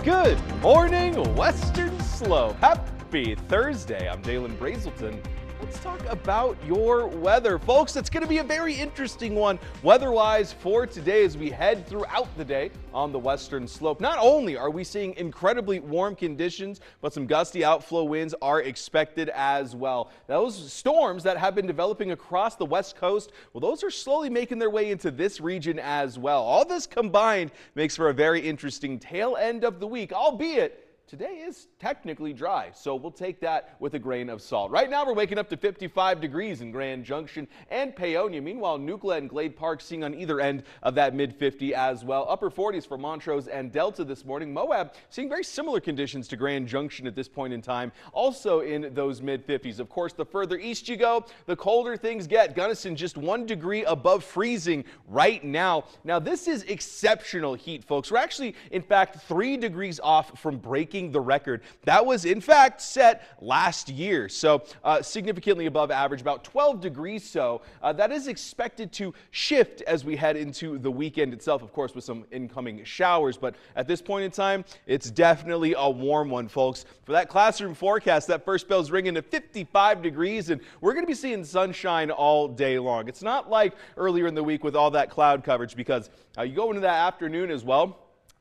Good morning, Western Slope. Happy Thursday. I'm Dalen Brazelton. Let's talk about your weather. Folks, it's going to be a very interesting one weather-wise for today as we head throughout the day on the Western Slope. Not only are we seeing incredibly warm conditions, but some gusty outflow winds are expected as well. Those storms that have been developing across the West Coast, well, those are slowly making their way into this region as well. All this combined makes for a very interesting tail end of the week, albeit today is technically dry, so we'll take that with a grain of salt. Right now, we're waking up to 55 degrees in Grand Junction and Paonia. Meanwhile, Nuclear and Glade Park seeing on either end of that mid-50 as well. Upper 40s for Montrose and Delta this morning. Moab seeing very similar conditions to Grand Junction at this point in time, also in those mid-50s. Of course, the further east you go, the colder things get. Gunnison just 1 degree above freezing right now. Now, this is exceptional heat, folks. We're actually, in fact, 3 degrees off from breaking the record. That was in fact set last year, so significantly above average, about 12 degrees. So that is expected to shift as we head into the weekend itself, of course, with some incoming showers. But at this point in time, it's definitely a warm one, folks. For that classroom forecast, that first bell's ringing to 55 degrees, and we're going to be seeing sunshine all day long. It's not like earlier in the week with all that cloud coverage, because you go into that afternoon as well.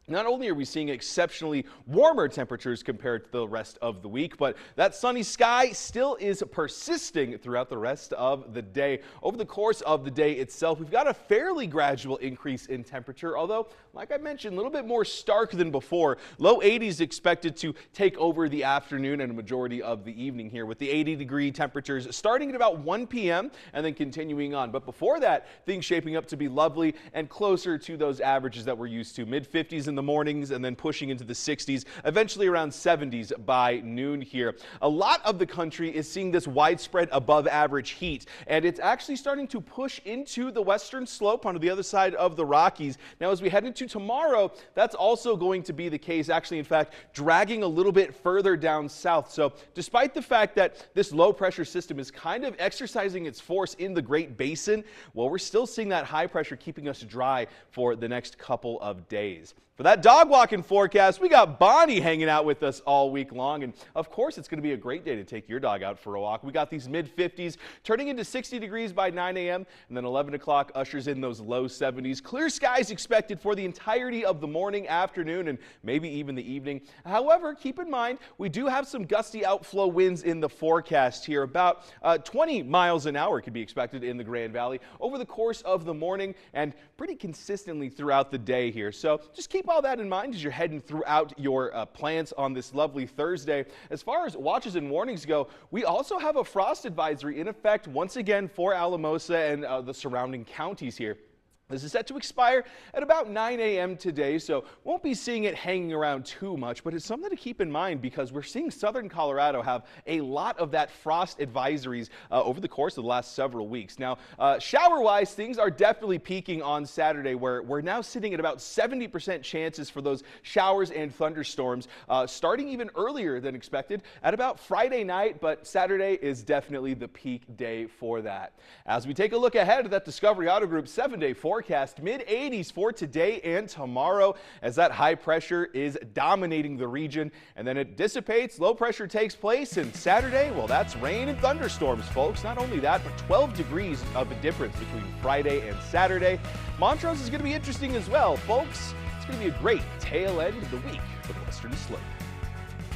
Not only are we seeing exceptionally warmer temperatures compared to the rest of the week, but that sunny sky still is persisting throughout the rest of the day. Over the course of the day itself, we've got a fairly gradual increase in temperature, although, like I mentioned, a little bit more stark than before. Low 80s expected to take over the afternoon and a majority of the evening here, with the 80-degree temperatures starting at about 1 p.m. and then continuing on. But before that, things shaping up to be lovely and closer to those averages that we're used to. Mid-50s in the mornings and then pushing into the 60s, eventually around 70s by noon here. A lot of the country is seeing this widespread above average heat, and it's actually starting to push into the Western Slope onto the other side of the Rockies. Now, as we head into tomorrow, that's also going to be the case, actually, in fact, dragging a little bit further down south. So despite the fact that this low pressure system is kind of exercising its force in the Great Basin, well, we're still seeing that high pressure keeping us dry for the next couple of days. For that dog walking forecast, we got Bonnie hanging out with us all week long. And of course, it's going to be a great day to take your dog out for a walk. We got these mid-50s turning into 60 degrees by 9 a.m. and then 11 o'clock ushers in those low 70s. Clear skies expected for the entirety of the morning, afternoon, and maybe even the evening. However, keep in mind, we do have some gusty outflow winds in the forecast here. About 20 miles an hour could be expected in the Grand Valley over the course of the morning and pretty consistently throughout the day here. So just keep all that in mind as you're heading throughout your plans on this lovely Thursday. As far as watches and warnings go, we also have a frost advisory in effect once again for Alamosa and the surrounding counties here. This is set to expire at about 9 a.m. today, so won't be seeing it hanging around too much, but it's something to keep in mind because we're seeing southern Colorado have a lot of that frost advisories over the course of the last several weeks. Now, shower-wise, things are definitely peaking on Saturday, where we're now sitting at about 70% chances for those showers and thunderstorms, starting even earlier than expected at about Friday night, but Saturday is definitely the peak day for that. As we take a look ahead at that Discovery Auto Group 7-day forecast, mid-80s for today and tomorrow as that high pressure is dominating the region, and then it dissipates, low pressure takes place, and Saturday, well, that's rain and thunderstorms, folks. Not only that, but 12 degrees of a difference between Friday and Saturday. Montrose is going to be interesting as well, folks. It's going to be a great tail end of the week for the Western Slope.